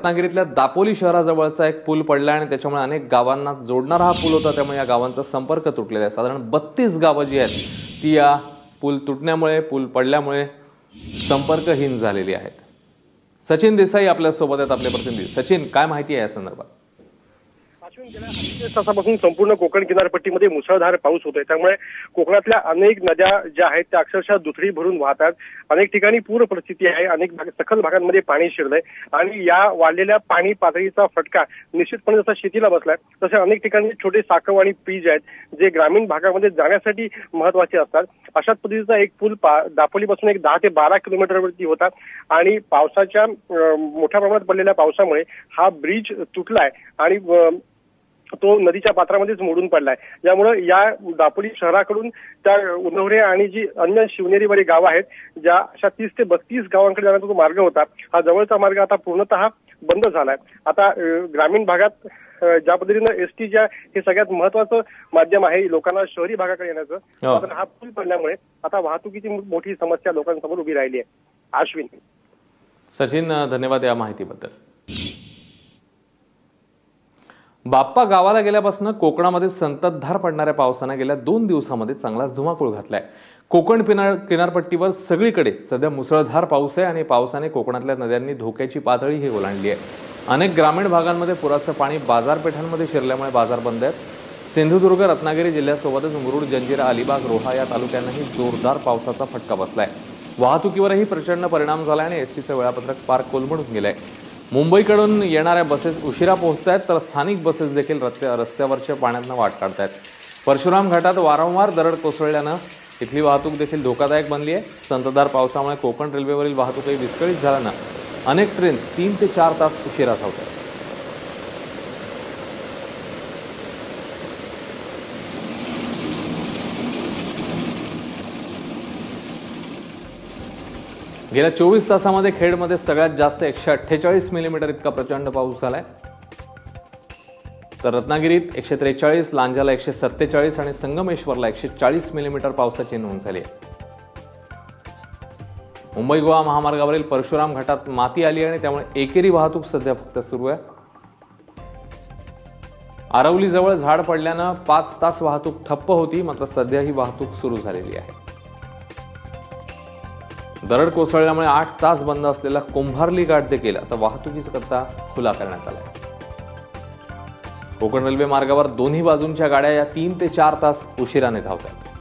रत्नागिरीतल्या दापोली शहराजवळचा एक पूल पडला आणि त्याच्यामुळे अनेक गावांना जोडणारा हा पूल होता, त्यामुळे या गावांचा संपर्क तुटलेला आहे। साधारण 32 गावं जी आहेत ती या पूल तुटण्यामुळे, पूल पडल्यामुळे संपर्कहीन झालेली आहेत। सचिन देसाई आपल्या सोबत आहेत, आपले प्रतिनिधी। सचिन, काय माहिती आहे या संदर्भात? गेल्या 48 तासापासून संपूर्ण कोकण किनारपट्टीमध्ये मुसळधार पाऊस होतोय, त्यामुळे कोकणातल्या अनेक नद्या ज्या आहेत त्या अक्षरशः दुथडी भरून वाहतात। अनेक ठिकाणी पूर परिस्थिती आहे, अनेक सखल भागांमध्ये पाणी शिरलंय आणि या वाढलेल्या पाणी पातळीचा फटका निश्चितपणे जसा शेतीला बसलाय, तसे अनेक ठिकाणी छोटे साकव आणि पीज आहेत जे ग्रामीण भागामध्ये जाण्यासाठी महत्वाचे असतात। अशाच पद्धतीचा एक पूल दापोलीपासून एक 10 ते 12 किलोमीटरवरती होता आणि पावसाच्या मोठ्या प्रमाणात पडलेल्या पावसामुळे हा ब्रिज तुटलाय आणि तो नदीच्या पात्रामध्येच मोडून पडलाय। यामुळे या दापोली शहराकडून त्या उन्हवरे आणि जी अन्य शिवनेरीवाली गावं आहेत, ज्या अशा 30 ते 32 गावांकडे जाण्याचा जो मार्ग होता, हा जवळचा मार्ग आता पूर्णतः बंद झालाय। आता ग्रामीण भागात ज्या पद्धतीनं एसटी ज्या हे सगळ्यात महत्वाचं माध्यम आहे लोकांना शहरी भागाकडे येण्याचं, मात्र हा पूल पडल्यामुळे आता वाहतुकीची मोठी समस्या लोकांसमोर उभी राहिली आहे। अश्विन। सचिन, धन्यवाद या माहितीबद्दल। बाप्पा गावाला गेल्यापासून कोकणामध्ये संततधार पडणाऱ्या पावसाने गेल्या 2 दिवसांमध्ये चांगलाच धुमाकूळ घातलाय। कोकण किनारपट्टीवर सगळीकडे सध्या मुसळधार पाऊस आहे आणि पावसाने कोकणातल्या नद्यांनी धोक्याची पातळी ही ओलांडली आहे। अनेक ग्रामीण भागांमध्ये पुराचं पाणी बाजारपेठांमध्ये शिरल्यामुळे बाजार बंद आहेत। सिंधुदुर्ग, रत्नागिरी जिल्ह्यासोबतच मुरुड, जंजिरा, अलिबाग, रोहा या तालुक्यांनाही जोरदार पावसाचा फटका बसलाय। वाहतुकीवरही प्रचंड परिणाम झाला आणि एसटीचं वेळापत्रक पार कोलमडून गेलंय। मुंबईकडून येणाऱ्या बसेस उशिरा पोहोचतायत, तर स्थानिक बसेस देखील रस्त्यावरच्या पाण्यातनं वाट काढतायत। परशुराम घाटात वारंवार दरड कोसळल्यानं इथली वाहतूक देखील धोकादायक बनली आहे। संततधार पावसामुळे कोकण रेल्वेवरील वाहतूकही विस्कळीत झाल्यानं अनेक ट्रेन्स 3 ते 4 तास उशिरा धावतात। गेल्या 24 तासांमध्ये खेडमध्ये सगळ्यात जास्त 148 मिलीमीटर इतका प्रचंड पाऊस झालाय, तर रत्नागिरीत 143, लांजाला 147 आणि संगमेश्वरला 140 मिलीमीटर पावसाची नोंद झाली आहे। मुंबई गोवा महामार्गावरील परशुराम घाटात माती आली आणि त्यामुळे एकेरी वाहतूक सध्या फक्त सुरू आहे। आरवलीजवळ झाड पडल्यानं 5 तास वाहतूक ठप्प होती, मात्र सध्या ही वाहतूक सुरू झालेली आहे। दरड कोसळल्यामुळे 8 तास बंद असलेला कुंभारली घाट देखील आता वाहतुकीकरता खुला करण्यात आलाय। कोकण रेल्वे मार्गावर दोन्ही बाजूंच्या गाड्या या 3 ते 4 तास उशिराने धावतात।